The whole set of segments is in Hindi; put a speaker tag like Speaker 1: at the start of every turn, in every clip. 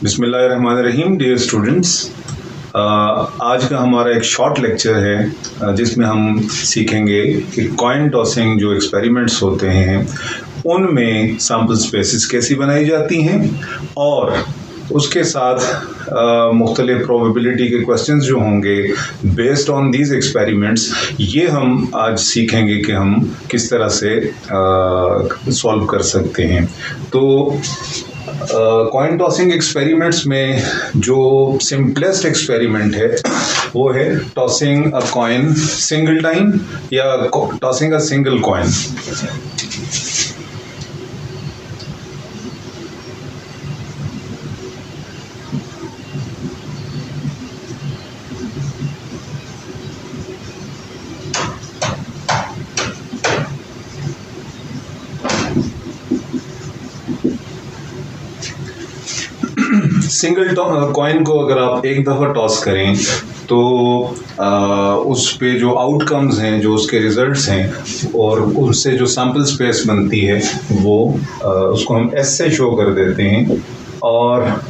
Speaker 1: बिस्मिल्लाहिर्रहमानिर्रहीम। डियर स्टूडेंट्स, आज का हमारा एक शॉर्ट लेक्चर है जिसमें हम सीखेंगे कि कॉइन टॉसिंग जो एक्सपेरिमेंट्स होते हैं उनमें सैम्पल स्पेसिस कैसी बनाई जाती हैं और उसके साथ मुख्तलिफ प्रोबेबिलिटी के क्वेश्चंस जो होंगे बेस्ड ऑन दीज एक्सपेरिमेंट्स, ये हम आज सीखेंगे कि हम किस तरह से सॉल्व कर सकते हैं। तो कॉइन टॉसिंग एक्सपेरिमेंट्स में जो सिंपलेस्ट एक्सपेरिमेंट है वो है tossing a coin single time या tossing a single coin. Single coin को अगर आप एक दफ़ा टॉस करें तो उस पे जो आउटकम्स हैं, जो उसके रिजल्ट्स हैं और उससे जो सैम्पल स्पेस बनती है वो उसको हम एस से शो कर देते हैं और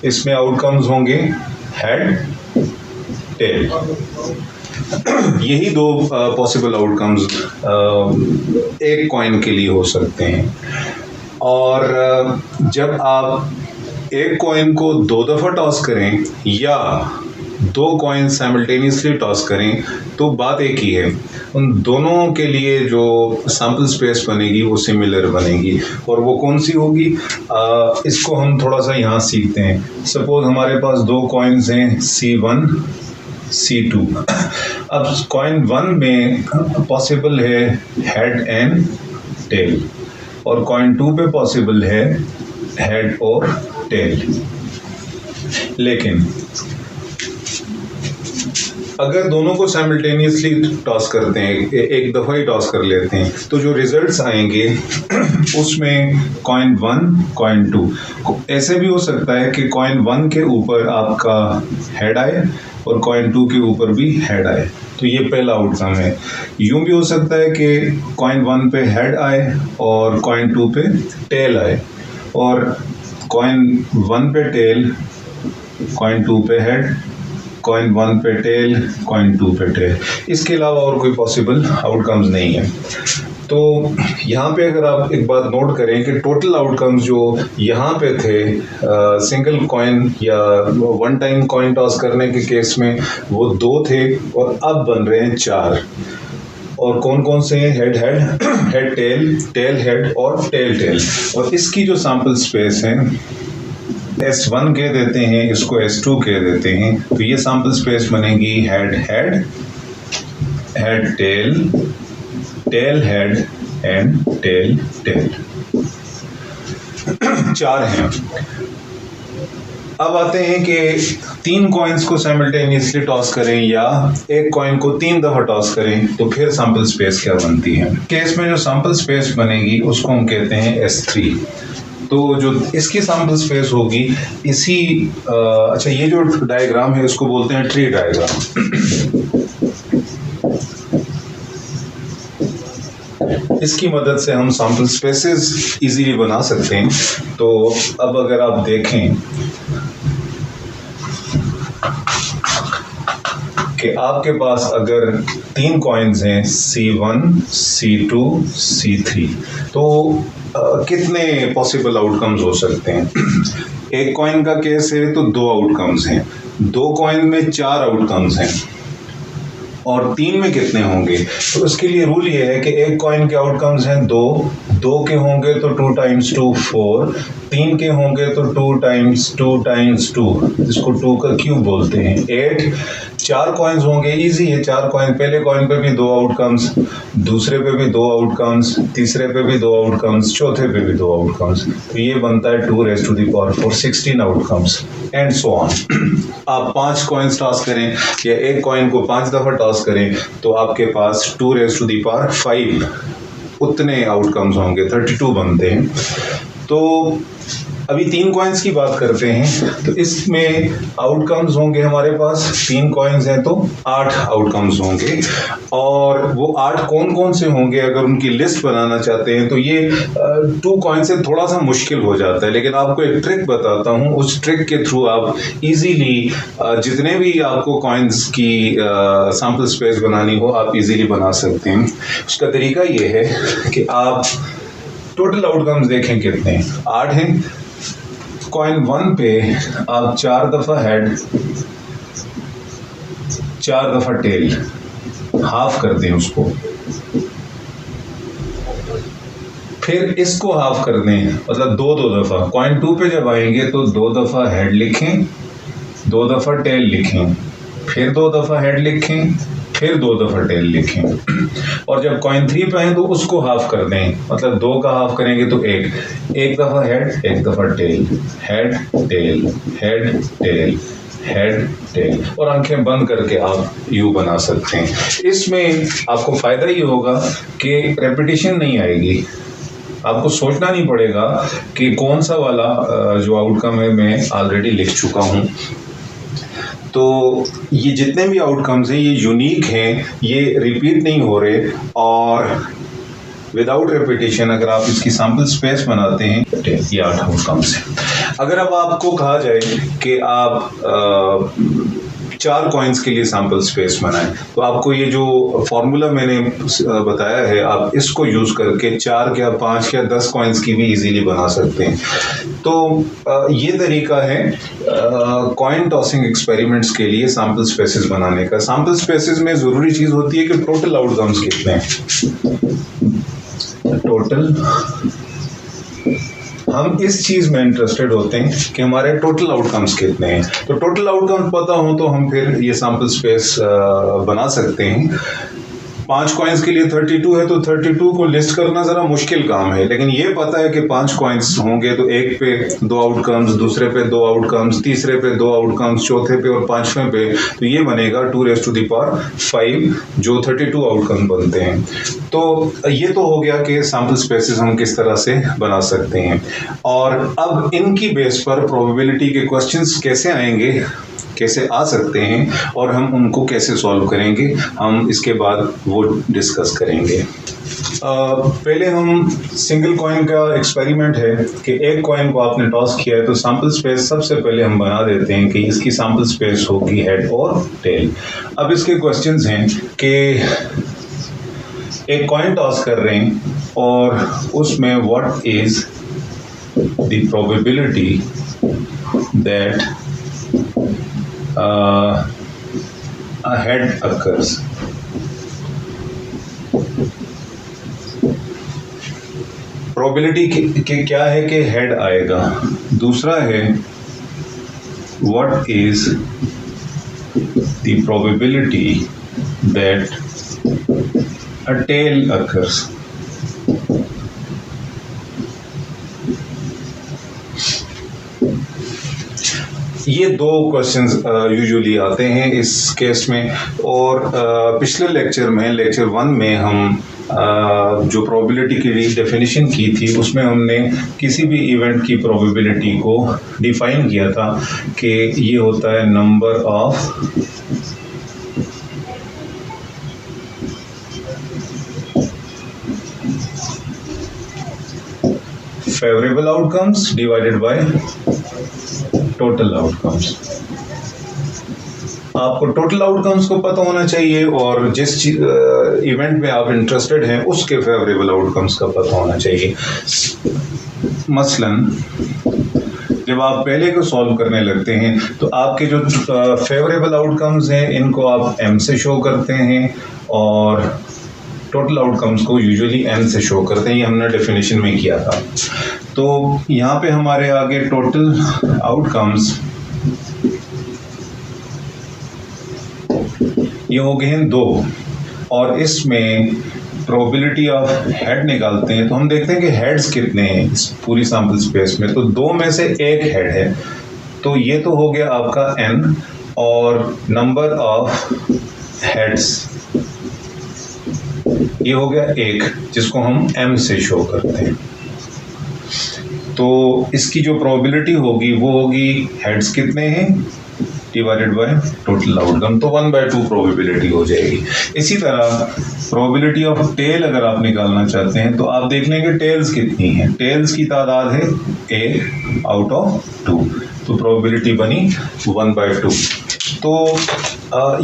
Speaker 1: इसमें आउटकम्स होंगे हेड, टेल। यही दो पॉसिबल आउटकम्स एक कॉइन के लिए हो सकते हैं। और जब आप एक कॉइन को दो दफ़ा टॉस करें या दो कॉइन साइमल्टेनियसली टॉस करें तो बात एक ही है, उन दोनों के लिए जो सैम्पल स्पेस बनेगी वो सिमिलर बनेगी। और वो कौन सी होगी, इसको हम थोड़ा सा यहाँ सीखते हैं। सपोज हमारे पास दो कॉइन्स हैं C1 C2। अब कॉइन 1 में पॉसिबल है हेड एंड टेल और कॉइन 2 पे पॉसिबल है हेड और टेल। लेकिन अगर दोनों को साइमल्टेनियसली टॉस करते हैं, एक दफ़ा ही टॉस कर लेते हैं, तो जो रिजल्ट्स आएंगे उसमें कॉइन 1 कॉइन 2 ऐसे भी हो सकता है कि कॉइन 1 के ऊपर आपका हेड आए और कॉइन 2 के ऊपर भी हेड आए, तो ये पहला आउटकम है। यूं भी हो सकता है कि कॉइन 1 पे हेड आए और कॉइन 2 पे टेल आए और कॉइन 1 पे टेल, कॉइन 2 पे हेड, कॉइन 1 पे टेल, कॉइन 2 पे टेल। इसके अलावा और कोई पॉसिबल आउटकम्स नहीं है। तो यहाँ पे अगर आप एक बात नोट करें कि टोटल आउटकम्स जो यहाँ पे थे सिंगल कॉइन या वन टाइम कॉइन टॉस करने के केस में वो 2 थे और अब बन रहे हैं 4। और कौन कौन से हैं? Head head, head tail, tail head और टेल टेल। और इसकी जो सैम्पल स्पेस है S1 कह देते हैं, इसको S2 कह देते हैं। तो ये सैम्पल स्पेस बनेगी head head, head tail, tail head and tail tail. 4 हैं। अब आते हैं कि 3 कॉइन्स को साइमल्टेनियसली टॉस करें या एक कॉइन को 3 दफ़ा टॉस करें तो फिर सैम्पल स्पेस क्या बनती है। केस में जो सैम्पल स्पेस बनेगी उसको हम कहते हैं S3। तो जो इसकी सैम्पल स्पेस होगी इसी अच्छा, ये जो डायग्राम है इसको बोलते हैं ट्री डायग्राम। इसकी मदद से हम सैम्पल स्पेसेस इजीली बना सकते हैं। तो अब अगर आप देखें कि आपके पास अगर 3 कॉइन्स हैं C1 C2 C3 तो कितने पॉसिबल आउटकम्स हो सकते हैं। एक कॉइन का केस है तो 2 आउटकम्स हैं, 2 कॉइन में 4 आउटकम्स हैं और 3 में कितने होंगे। तो उसके लिए रूल ये है कि एक कॉइन के आउटकम्स हैं 2, 2 के होंगे तो 2 टाइम्स 2 4, 3 के होंगे तो 2 टाइम्स 2 टाइम्स 2, जिसको 2 का क्यूब बोलते हैं, 8। 4 कॉइन्स होंगे, इजी है। 4 कॉइन, पहले कॉइन पे भी 2 आउटकम्स, दूसरे पे भी 2 आउटकम्स, तीसरे पे भी 2 आउटकम्स, चौथे पे भी 2 आउटकम्स। तो ये बनता है 2 raised to the power 4, 16 outcomes and so on. आप 5 कॉइन्स टॉस करें या एक कॉइन को 5 दफ़ा टॉस करें तो आपके पास 2 raised to the power 5 उतने आउटकम्स होंगे, 32 बनते हैं। तो अभी 3 कॉइन्स की बात करते हैं, तो इसमें आउटकम्स होंगे हमारे पास, 3 कॉइन्स हैं तो 8 आउटकम्स होंगे, और वो 8 कौन कौन से होंगे अगर उनकी लिस्ट बनाना चाहते हैं तो ये 2 कॉइन से थोड़ा सा मुश्किल हो जाता है, लेकिन आपको एक ट्रिक बताता हूँ। उस ट्रिक के थ्रू आप इजीली जितने भी आपको कॉइन्स की सैंपल स्पेस बनानी हो आप इजीली बना सकते हैं। उसका तरीका ये है कि आप टोटल आउटकम्स देखें कितने हैं, 8 हैं। कॉइन 1 पे आप 4 दफा हेड, 4 दफा टेल, हाफ कर दें उसको, फिर इसको हाफ कर दें, मतलब 2 दफा। कॉइन 2 पे जब आएंगे तो 2 दफा हेड लिखें, 2 दफा टेल लिखें, फिर 2 दफा हेड लिखें, फिर 2 दफा टेल लिखें, और जब कॉइन 3 पे आए तो उसको हाफ कर दें, मतलब 2 का हाफ करेंगे तो 1 दफा हेड, 1 दफा tail, head tail, head tail, head tail, head आंखें बंद करके आप यू बना सकते हैं। इसमें आपको फायदा ये होगा कि रेपिटेशन नहीं आएगी, आपको सोचना नहीं पड़ेगा कि कौन सा वाला जो आउटकम है मैं ऑलरेडी लिख चुका हूँ। तो ये जितने भी आउटकम्स हैं ये यूनिक हैं, ये रिपीट नहीं हो रहे, और विदाउट रेपिटेशन अगर आप इसकी सैंपल स्पेस बनाते हैं ये 8 आउटकम्स हैं। अगर अब आपको कहा जाए कि आप 4 कॉइन्स के लिए सैंपल स्पेस बनाएं, तो आपको ये जो फॉर्मूला मैंने बताया है आप इसको यूज करके 4 क्या 5 क्या 10 कॉइन्स की भी इजीली बना सकते हैं। तो ये तरीका है कॉइन टॉसिंग एक्सपेरिमेंट्स के लिए सैंपल स्पेसेस बनाने का। सैंपल स्पेसेस में जरूरी चीज होती है कि टोटल आउटकम्स कितने हैं, टोटल। हम इस चीज में इंटरेस्टेड होते हैं कि हमारे टोटल आउटकम्स कितने हैं। तो टोटल आउटकम्स पता हो तो हम फिर ये सैंपल स्पेस बना सकते हैं। 5 कॉइन्स के लिए 32 है तो 32 को लिस्ट करना जरा मुश्किल काम है, लेकिन ये पता है कि 5 कॉइन्स होंगे तो एक पे 2 आउटकम्स, दूसरे पे 2 आउटकम्स, तीसरे पे 2 आउटकम्स, चौथे पे और 5वें पे, तो ये बनेगा 2⁵5 जो 32 आउटकम बनते हैं। तो ये तो हो गया कि सैंपल स्पेसेस हम किस तरह से बना सकते हैं, और अब इनकी बेस पर प्रोबेबिलिटी के क्वेश्चंस कैसे आएंगे, कैसे आ सकते हैं, और हम उनको कैसे सॉल्व करेंगे, हम इसके बाद वो डिस्कस करेंगे। पहले हम सिंगल कॉइन का एक्सपेरिमेंट है कि एक कॉइन को आपने टॉस किया है तो सैंपल स्पेस सबसे पहले हम बना देते हैं कि इसकी सैंपल स्पेस होगी हेड और टेल। अब इसके क्वेश्चंस हैं कि एक कॉइन टॉस कर रहे हैं और उसमें what is the probability that a head occurs। Probability के क्या है कि हेड आएगा। दूसरा है what is the probability that a tail occurs। ये 2 क्वेश्चंस यूजुअली आते हैं इस केस में, और पिछले लेक्चर में लेक्चर 1 में हम जो प्रोबेबिलिटी की डेफिनेशन की थी उसमें हमने किसी भी इवेंट की प्रोबेबिलिटी को डिफाइन किया था कि ये होता है number of favourable outcomes divided by total outcomes. आपको टोटल आउटकम्स को पता होना चाहिए और जिस इवेंट में आप इंटरेस्टेड हैं उसके फेवरेबल आउटकम्स का पता होना चाहिए। मसलन जब आप पहले को सॉल्व करने लगते हैं तो आपके जो फेवरेबल आउटकम्स हैं इनको आप m से शो करते हैं और टोटल आउटकम्स को यूजुअली n से शो करते हैं। ये हमने डेफिनेशन में किया था। तो यहाँ पे हमारे आगे टोटल आउटकम्स ये हो गए हैं 2, और इसमें प्रोबेबिलिटी ऑफ हेड निकालते हैं तो हम देखते हैं कि हेड्स कितने हैं इस पूरी सैंपल स्पेस में। तो 2 में से 1 हेड है, तो ये तो हो गया आपका n, और नंबर ऑफ हेड्स ये हो गया 1 जिसको हम m से शो करते हैं। तो इसकी जो प्रोबेबिलिटी होगी वो होगी हेड्स कितने हैं डिवाइडेड बाय टोटल आउटकम, तो 1/2 प्रोबेबिलिटी हो जाएगी। इसी तरह प्रोबेबिलिटी ऑफ टेल अगर आप निकालना चाहते हैं तो आप देख लेंगे टेल्स कितनी है, टेल्स की तादाद है 1 आउट ऑफ 2, तो प्रोबेबिलिटी बनी 1/2। तो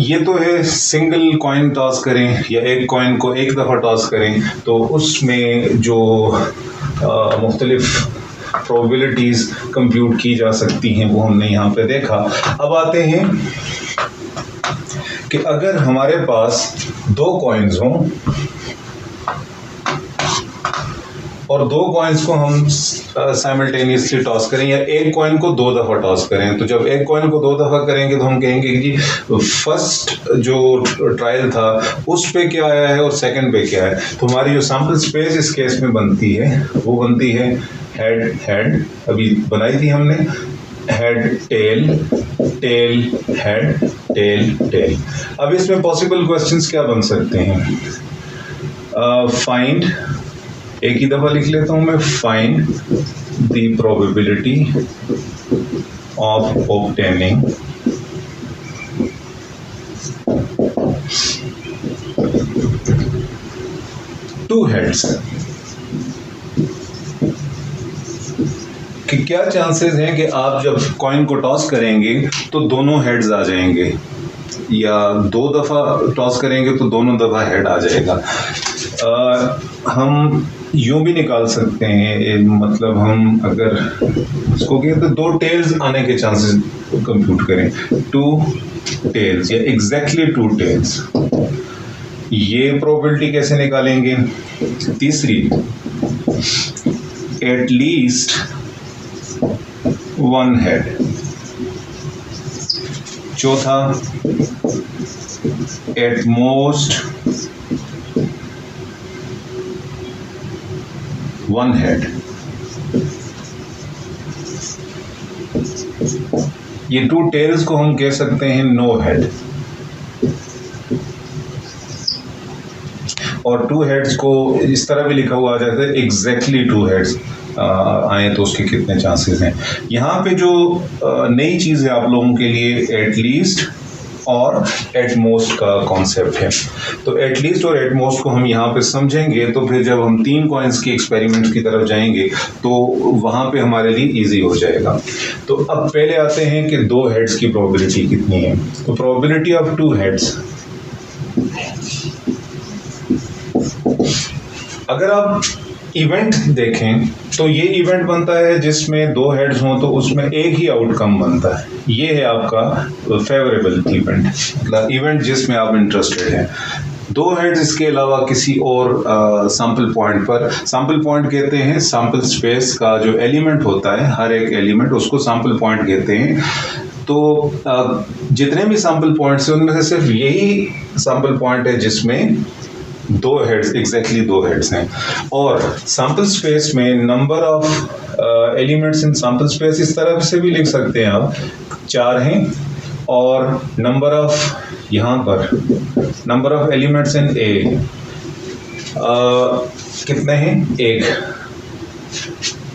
Speaker 1: ये तो है सिंगल कॉइन टॉस करें या एक कॉइन को एक दफ़ा टॉस करें तो उसमें जो मुख्तलिफ प्रोबेबिलिटीज कंप्यूट की जा सकती हैं वो हमने यहाँ पे देखा। अब आते हैं कि अगर हमारे पास 2 कॉइन्स हों और 2 कॉइन्स को हम साइमल्टेनियसली टॉस करें या एक कॉइन को 2 दफ़ा टॉस करें, तो जब एक कॉइन को 2 दफ़ा करेंगे तो हम कहेंगे कि फर्स्ट जो ट्रायल था उस पे क्या आया है और सेकंड पे क्या है। तो हमारी जो सैंपल स्पेस इस केस में बनती है वो बनती है हेड हेड, अभी बनाई थी हमने, head tail tail head tail tail. अब इसमें पॉसिबल क्वेश्चंस क्या बन सकते हैं? फाइंड, एक ही दफा लिख लेता हूं मैं, find the probability of obtaining two heads, कि क्या चांसेस हैं कि आप जब कॉइन को टॉस करेंगे तो दोनों हेड्स आ जाएंगे, या 2 दफा टॉस करेंगे तो दोनों दफा हेड आ जाएगा। हम यूं भी निकाल सकते हैं, मतलब हम अगर इसको कहें तो 2 टेल्स आने के चांसेस कंप्यूट करें, 2 टेल्स या एग्जैक्टली 2 टेल्स, ये प्रोबेबिलिटी कैसे निकालेंगे? तीसरी, एट लीस्ट 1 हेड। चौथा, एट मोस्ट 1 हेड। ये 2 टेल्स को हम कह सकते हैं नो हेड, और 2 हेड्स को इस तरह भी लिखा हुआ आ जाता है एग्जैक्टली 2 हेड्स आए तो उसके कितने चांसेस हैं। यहाँ पे जो नई चीज़ है आप लोगों के लिए एटलीस्ट और एट मोस्ट का कॉन्सेप्ट है। तो एटलीस्ट और एट मोस्ट को हम यहाँ पे समझेंगे तो फिर जब हम 3 कॉइन्स की एक्सपेरिमेंट्स की तरफ जाएंगे तो वहाँ पे हमारे लिए इजी हो जाएगा। तो अब पहले आते हैं कि 2 हेड्स की प्रोबेबिलिटी कितनी है। तो प्रोबेबिलिटी ऑफ 2 हेड्स, अगर आप इवेंट देखें तो ये इवेंट बनता है जिसमें 2 हेड्स हों तो उसमें एक ही आउटकम बनता है। ये है आपका फेवरेबल इवेंट, मतलब इवेंट जिसमें आप इंटरेस्टेड हैं। 2 हेड्स इसके अलावा किसी और सैंपल पॉइंट पर, सैंपल पॉइंट कहते हैं सैंपल स्पेस का जो एलिमेंट होता है, हर एक एलिमेंट उसको सैंपल पॉइंट कहते हैं। तो जितने भी सैंपल पॉइंट्स हैं उनमें से सिर्फ यही सैंपल पॉइंट है जिसमें 2 हेड्स, एग्जैक्टली 2 हेड्स हैं। और सैंपल स्पेस में number of elements in sample space इस तरह से भी लिख सकते हैं आप, 4 हैं, और नंबर ऑफ, यहाँ पर नंबर ऑफ एलिमेंट्स इन ए कितने हैं? 1।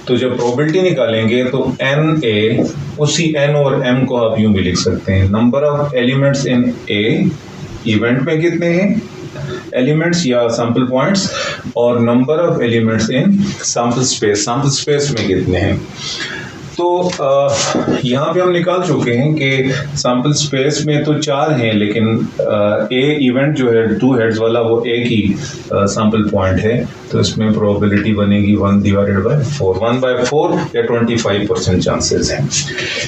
Speaker 1: तो जब प्रोबेबिलिटी निकालेंगे तो एन ए, उसी एन और एम को आप यूं भी लिख सकते हैं, number of elements in A, event में कितने हैं एलिमेंट्स या सैंपल पॉइंट्स, और number of elements in sample space, sample space में कितने हैं। तो यहाँ पे हम निकाल चुके हैं कि सैंपल स्पेस में तो 4 हैं, लेकिन ए इवेंट जो है 2 हेड्स वाला वो एक ही सैंपल पॉइंट है, तो इसमें प्रोबेबिलिटी बनेगी 1/4, 1/4 या 25% चांसेस हैं।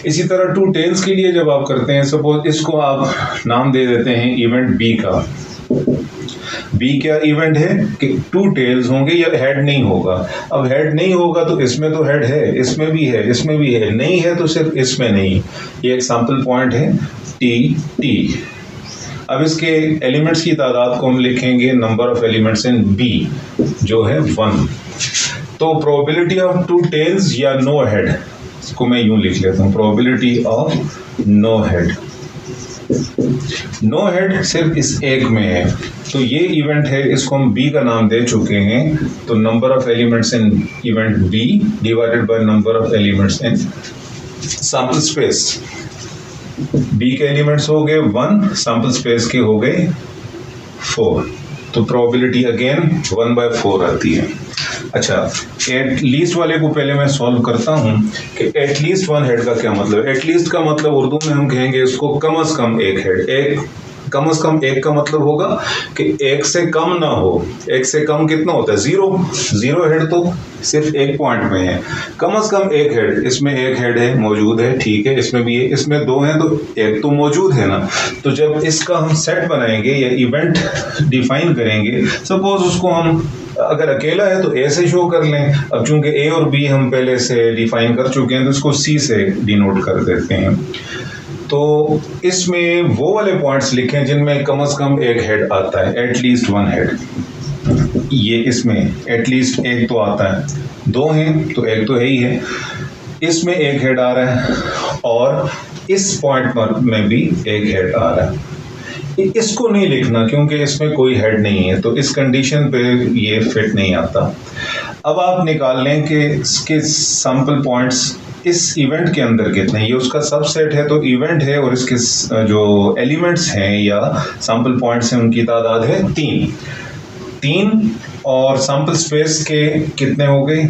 Speaker 1: इसी तरह 2 टेल्स के लिए जब आप करते हैं, सपोज इसको आप नाम दे देते हैं इवेंट बी का। बी क्या इवेंट है कि 2 टेल्स होंगे या हेड नहीं होगा। अब हेड नहीं होगा तो इसमें तो हेड है, इसमें भी है, इसमें भी है, नहीं है तो सिर्फ इसमें नहीं। ये एक सैंपल पॉइंट है टी टी। अब इसके एलिमेंट्स की तादाद को हम लिखेंगे number of elements in B जो है 1। तो प्रोबेबिलिटी ऑफ 2 टेल्स या नो हेड, इसको मैं यूं लिख लेता हूं, probability of no head no head सिर्फ इस एक में है, तो ये इवेंट है, इसको हम बी का नाम दे चुके हैं, तो number of elements in event B divided by number of elements in sample space. B के एलिमेंट्स हो गए 1, सैंपल स्पेस के हो गए 4, तो प्रोबेबिलिटी अगेन 1/4 आती है। अच्छा, एट लीस्ट वाले को पहले मैं सॉल्व करता हूं कि एट लीस्ट वन हेड का क्या मतलब है। एट लीस्ट का मतलब उर्दू में हम कहेंगे इसको कम से कम एक हेड। एक कम से कम एक का मतलब होगा कि एक से कम ना हो। एक से कम कितना होता है? 0 हेड तो सिर्फ एक पॉइंट में है। कम से कम एक हेड, इसमें एक हेड है, मौजूद है, ठीक है, इसमें भी है, इसमें 2 हैं तो एक तो मौजूद है ना। तो जब इसका हम सेट बनाएंगे या इवेंट डिफाइन करेंगे, सपोज उसको हम अगर अकेला है तो ए से शो कर लें। अब चूंकि ए और बी हम पहले से डिफाइन कर चुके हैं तो इसको सी से डिनोट कर देते हैं। तो इसमें वो वाले पॉइंट्स लिखें जिनमें कम से कम एक हेड आता है, एटलीस्ट वन हेड। ये इसमें एटलीस्ट एक तो आता है, 2 हैं तो एक तो है ही है, इसमें एक हेड आ रहा है और इस पॉइंट पर में भी एक हेड आ रहा है। इसको नहीं लिखना क्योंकि इसमें कोई हेड नहीं है, तो इस कंडीशन पे ये फिट नहीं आता। अब आप निकाल लें कि इसके सैंपल पॉइंट्स इस इवेंट के अंदर कितने, ये उसका सबसेट है तो इवेंट है और इसके जो एलिमेंट्स हैं या सैंपल पॉइंट्स हैं उनकी तादाद है 3 और सैंपल स्पेस के कितने हो गए?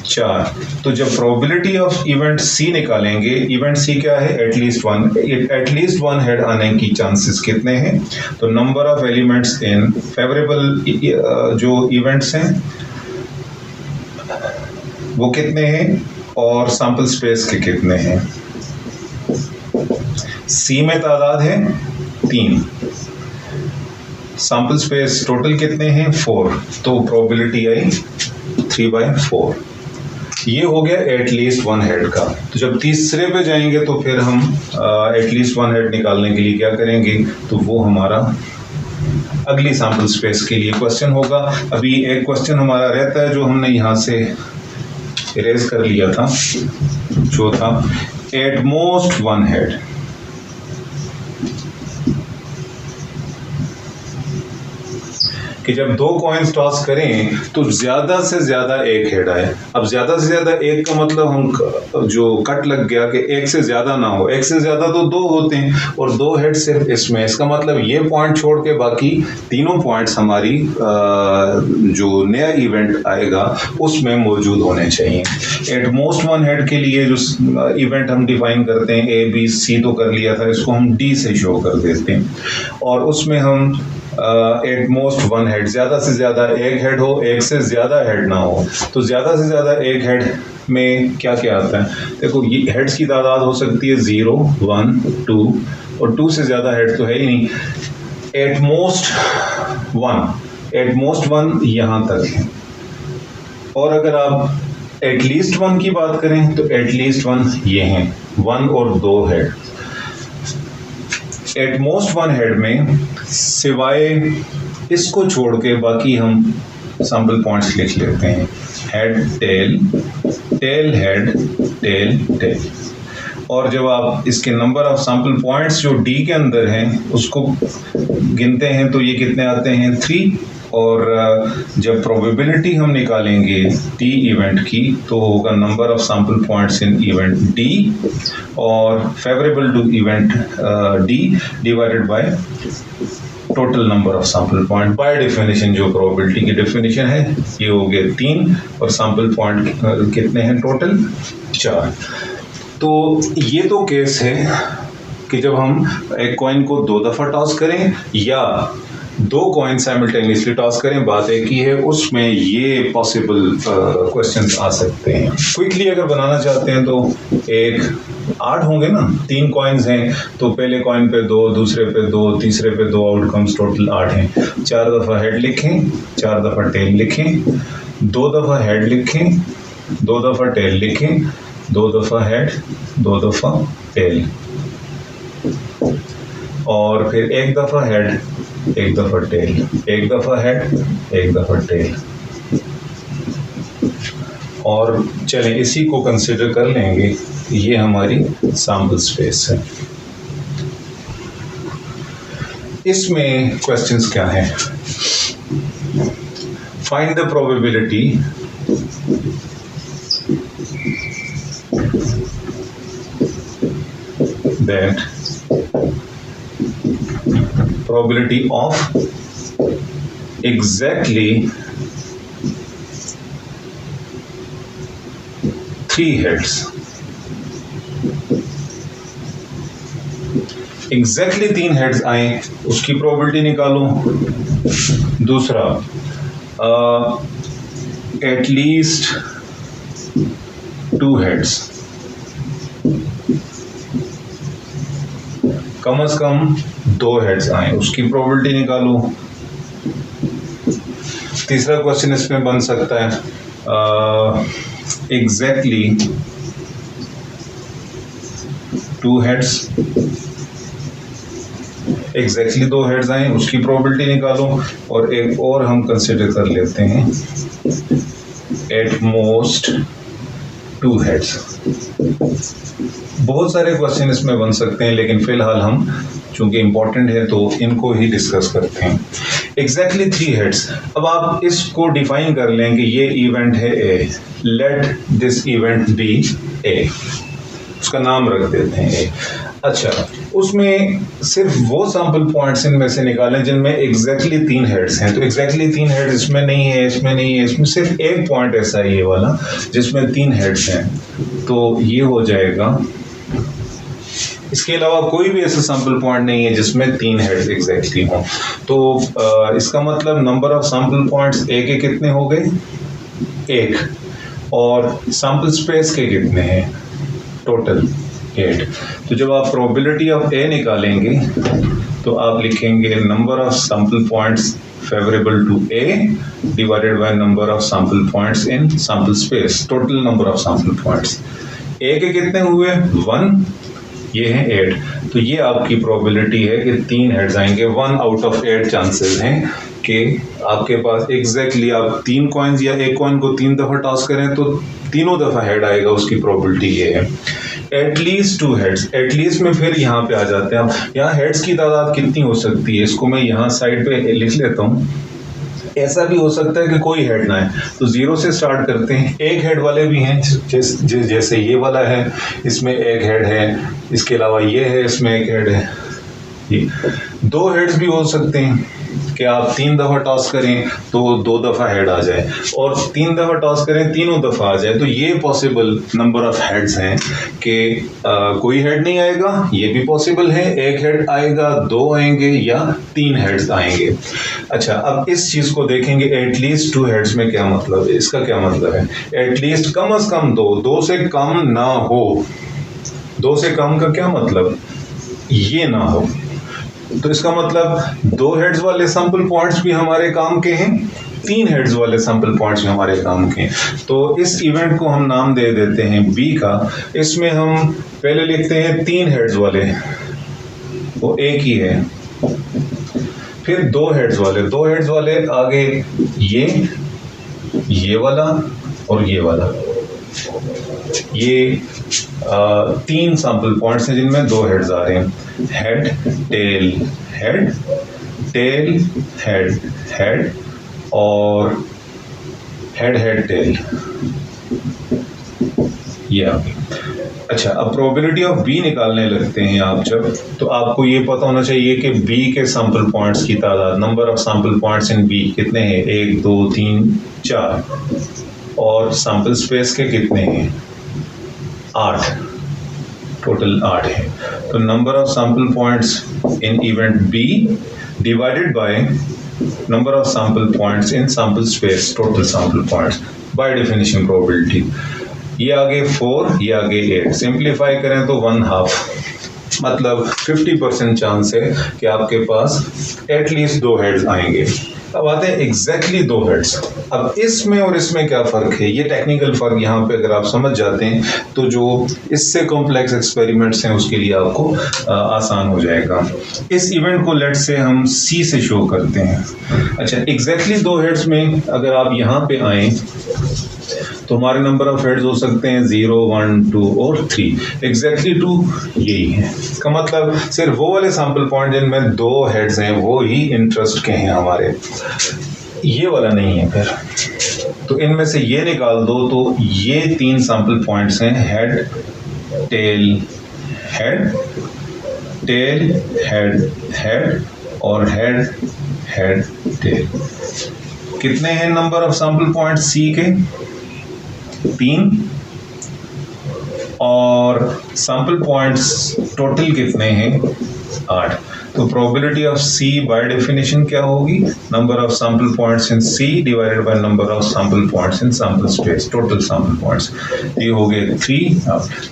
Speaker 1: 4। तो जब प्रोबेबिलिटी ऑफ इवेंट सी निकालेंगे, इवेंट सी क्या है? एटलीस्ट वन हेड आने की चांसेस कितने हैं? तो number of elements in favourable जो इवेंट्स हैं वो कितने हैं और सैंपल स्पेस के कितने हैं? सी में तादाद है 3, सैंपल स्पेस टोटल कितने हैं? 4, तो प्रोबेबिलिटी आई 3/4। ये हो गया एटलीस्ट वन हेड का। तो जब तीसरे पे जाएंगे तो फिर हम एटलीस्ट वन हेड निकालने के लिए क्या करेंगे? तो वो हमारा अगली सैंपल स्पेस के लिए क्वेश्चन होगा। अभी एक क्वेश्चन हमारा रहता है जो हमने यहाँ से इरेज कर लिया था, जो था एट मोस्ट वन हेड। कि जब 2 कॉइन्स टॉस करें तो ज्यादा से ज्यादा एक हेड आए। अब ज्यादा से ज्यादा एक का मतलब हम जो कट लग गया कि एक से ज्यादा ना हो, एक से ज्यादा तो 2 होते हैं और 2 हेड सिर्फ इसमें। इसका मतलब ये पॉइंट छोड़ के बाकी तीनों पॉइंट्स हमारी जो नया इवेंट आएगा उसमें मौजूद होने चाहिए। एट मोस्ट वन हेड के लिए जो इवेंट हम डिफाइन करते हैं, ए बी सी तो कर लिया था, इसको हम डी से शो कर देते हैं और उसमें हम एट मोस्ट वन हेड, ज्यादा से ज्यादा एक हेड हो, एक से ज्यादा हेड ना हो। तो ज्यादा से ज्यादा एक हेड में क्या क्या आता है? देखो, ये हेड्स की तादाद हो सकती है 0, 1, 2 और 2 से ज्यादा हेड तो है ही नहीं। एट मोस्ट वन यहां तक है। और अगर आप एटलीस्ट वन की बात करें तो एटलीस्ट वन ये हैं, 1 और 2 head. At most one head में सिवाय इसको छोड़ के बाकी हम सैंपल पॉइंट्स लिख लेते हैं। Head tail, tail head, tail tail. और जब आप इसके नंबर ऑफ सैंपल पॉइंट्स जो डी के अंदर हैं उसको गिनते हैं तो ये कितने आते हैं? 3। और जब प्रोबेबिलिटी हम निकालेंगे डी इवेंट की तो होगा number of sample points in event D और favourable to event D divided by total number of sample point. By definition जो प्रोबेबिलिटी की डेफिनेशन है ये हो गए 3 और सैंपल पॉइंट कितने हैं टोटल? 4। तो ये तो केस है कि जब हम एक कॉइन को 2 दफा टॉस करें या 2 कॉइन साइमल्टेनियसली टॉस करें, बात एक ही है। उसमें ये पॉसिबल क्वेश्चंस आ सकते हैं। क्विकली अगर बनाना चाहते हैं तो 8 होंगे ना, 3 कॉइन्स हैं तो पहले कॉइन पे 2, दूसरे पे 2, तीसरे पे 2 आउटकम्स, टोटल 8 हैं। 4 दफा हेड लिखें, 4 दफा टेल लिखें, 2 दफा हेड लिखें, 2 दफा टेल लिखें, 2 दफा हेड, 2 दफा टेल और फिर 1 दफा हेड, 1 दफा टेल, 1 दफा हेड, 1 दफा टेल। और चलें इसी को कंसिडर कर लेंगे, ये हमारी सैंपल स्पेस है। इसमें क्वेश्चंस क्या हैं? Find the probability that probability of exactly 3 heads, exactly 3 heads आए उसकी प्रोबेबिलिटी निकालो। दूसरा, एटलीस्ट 2 हेड्स, कम से कम 2 हेड्स आए उसकी प्रोबेबिलिटी निकालो। तीसरा क्वेश्चन इसमें बन सकता है, एग्जैक्टली 2 हेड्स, एग्जैक्टली 2 हेड्स आए उसकी प्रोबेबिलिटी निकालो। और एक और हम कंसिडर कर लेते हैं, एट मोस्ट 2 हेड्स। बहुत सारे क्वेश्चन इसमें बन सकते हैं, लेकिन फिलहाल हम चूंकि इंपॉर्टेंट है तो इनको ही डिस्कस करते हैं। एग्जैक्टली 3 हेड्स, अब आप इसको डिफाइन कर लें कि ये इवेंट है ए, लेट दिस इवेंट बी ए, उसका नाम रख देते हैं ए। अच्छा, उसमें सिर्फ वो सैंपल पॉइंट्स इनमें से निकालें जिनमें एग्जैक्टली 3 हेड्स हैं। तो एग्जैक्टली 3 हेड्स इसमें नहीं है, इसमें नहीं है, इसमें सिर्फ एक पॉइंट ऐसा है ये वाला जिसमें 3 हेड्स हैं, तो ये हो जाएगा। इसके अलावा कोई भी ऐसा सैंपल पॉइंट नहीं है जिसमें 3 हेड्स एग्जैक्टली हों। तो इसका मतलब number of sample points A के कितने हो गए? 1। और सैंपल स्पेस के कितने हैं? टोटल 8। तो जब आप प्रोबेबिलिटी ऑफ ए निकालेंगे तो आप लिखेंगे number of sample points favourable to A divided by number of sample points in sample space, total number of sample points. A के कितने हुए? 1, ये है 8। तो ये आपकी प्रोबेबिलिटी है कि 3 हेड्स आएंगे। 1 आउट ऑफ 8 चांसेस हैं कि आपके पास एग्जैक्टली आप 3 कॉइन्स या एक कॉइन को 3 दफा टॉस करें तो तीनों दफा हेड आएगा, उसकी प्रोबेबिलिटी ये है। एटलीस्ट 2 हेड्स, एटलीस्ट में फिर यहाँ पे आ जाते हैं। अब यहाँ हेड्स की तादाद कितनी हो सकती है, इसको मैं यहाँ साइड पे लिख लेता हूँ। ऐसा भी हो सकता है कि कोई हेड ना है, तो 0 से स्टार्ट करते हैं। एक हेड वाले भी हैं, जैसे ये वाला है, इसमें एक हेड है, इसके अलावा ये है, इसमें एक हेड है। 2 हेड्स भी हो सकते हैं कि आप 3 दफा टॉस करें तो 2 दफा हेड आ जाए, और 3 दफा टॉस करें तीनों दफा आ जाए। तो ये पॉसिबल नंबर ऑफ हेड्स हैं कि कोई हेड नहीं आएगा, ये भी पॉसिबल है, एक हेड आएगा, 2 आएंगे या 3 हेड्स आएंगे। अच्छा, अब इस चीज को देखेंगे, एटलीस्ट 2 हेड्स में क्या मतलब है? इसका क्या मतलब है? एटलीस्ट कम से कम 2 से कम ना हो। 2 से कम का क्या मतलब? ये ना हो। तो इसका मतलब 2 हेड्स वाले सैंपल पॉइंट्स भी हमारे काम के हैं, 3 हेड्स वाले सैंपल पॉइंट्स भी हमारे काम के हैं। तो इस इवेंट को हम नाम दे देते हैं बी का। इसमें हम पहले लिखते हैं 3 हेड्स वाले, वो एक ही है। फिर 2 हेड्स वाले, 2 हेड्स वाले आगे ये वाला और ये वाला, ये 3 सैंपल पॉइंट्स हैं जिनमें 2 हेड्स आ रहे हैं। Head tail head, tail head head, और हेड हेड टेल, ये आ गई। अच्छा, अब प्रोबेबिलिटी ऑफ बी निकालने लगते हैं आप जब, तो आपको ये पता होना चाहिए कि बी के सैंपल पॉइंट्स की तादाद, number of sample points in B कितने हैं? 1 2 3 4, और सैंपल स्पेस के कितने हैं? 8, टोटल 8 है। तो number of sample points in event B divided by number of sample points in sample space, total sample points, by definition probability. ये आगे 4, ये आगे 8, सिंप्लीफाई करें तो 1/2, मतलब 50% चांस है कि आपके पास एटलीस्ट 2 हेड्स आएंगे। अब आते हैं एग्जैक्टली 2 हेड्स। अब इसमें और इसमें क्या फ़र्क है? ये टेक्निकल फ़र्क यहाँ पे अगर आप समझ जाते हैं तो जो इससे कॉम्प्लेक्स एक्सपेरिमेंट्स हैं उसके लिए आपको आसान हो जाएगा। इस इवेंट को लेट से हम सी से शो करते हैं। अच्छा, एग्जैक्टली 2 हेड्स में अगर आप यहाँ पे आएँ तो हमारे नंबर ऑफ हेड्स हो सकते हैं 0, 1, 2 और 3। एग्जैक्टली 2 यही है। इसका मतलब सिर्फ वो वाले सैंपल पॉइंट जिनमें 2 हेड्स हैं वो ही इंटरेस्ट के हैं हमारे, ये वाला नहीं है। फिर तो इनमें से ये निकाल दो, तो ये 3 सैंपल पॉइंट्स हैं, head tail head, tail head head और हेड हेड टेल। कितने हैं number of sample point C के? 3। और सैंपल पॉइंट्स टोटल कितने हैं? 8। तो probability of C by definition क्या होगी? Number of sample points in C divided by number of sample points in sample space, total sample points. ये हो गए 3।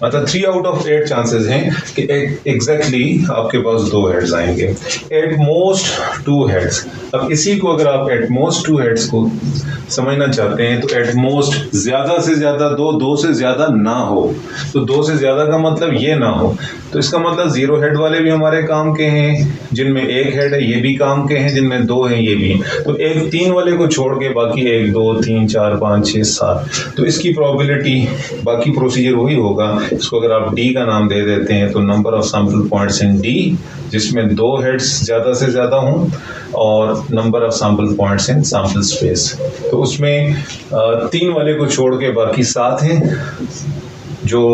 Speaker 1: मतलब 3 आउट ऑफ 8 चांसेस हैं कि एग्जैक्टली आपके पास 2 हेड्स आएंगे। At most 2 heads. अब इसी को अगर आप एट मोस्ट 2 हेड्स को समझना चाहते हैं तो एट मोस्ट ज्यादा से ज्यादा 2 से ज्यादा ना हो। तो 2 से ज्यादा का मतलब ये ना हो, तो इसका मतलब 0 हेड वाले भी हमारे काम के हैं, जिनमें 1 हेड है ये भी काम के हैं, जिनमें 2 हैं ये भी। तो 1, 3 वाले को छोड़ के बाकी 1, 2, 3, 4, 5, 6, 7। तो इसकी प्रोबेबिलिटी, बाकी प्रोसीजर वही होगा। इसको अगर आप डी का नाम दे देते हैं तो number of sample points in D, जिसमें 2 हेड्स ज्यादा से ज्यादा हों, और number of sample points in sample space. तो उसमें 3 वाले को छोड़ के बाकी 7 हैं जो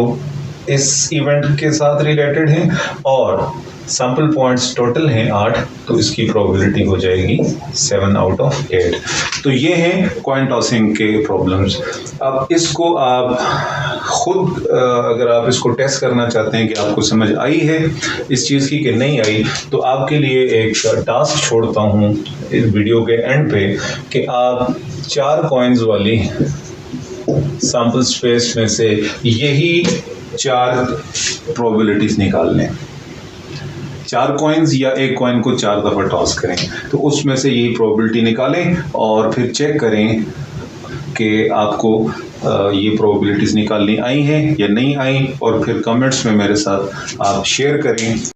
Speaker 1: इस इवेंट के साथ रिलेटेड हैं, और सैंपल पॉइंट्स टोटल हैं 8। तो इसकी प्रोबेबिलिटी हो जाएगी 7 आउट ऑफ 8। तो ये हैं कॉइन टॉसिंग के प्रॉब्लम्स। अब इसको आप खुद अगर आप इसको टेस्ट करना चाहते हैं कि आपको समझ आई है इस चीज़ की कि नहीं आई, तो आपके लिए एक टास्क छोड़ता हूँ इस वीडियो के एंड पे कि आप 4 कॉइन्स वाली सैंपल स्पेस में से यही 4 प्रोबेबिलिटीज निकाल लें। 4 कॉइन्स या 1 कॉइन को 4 दफा टॉस करें, तो उसमें से यही प्रोबेबिलिटी निकालें और फिर चेक करें कि आपको ये प्रोबेबिलिटीज निकालनी आई हैं या नहीं आई, और फिर कमेंट्स में मेरे साथ आप शेयर करें।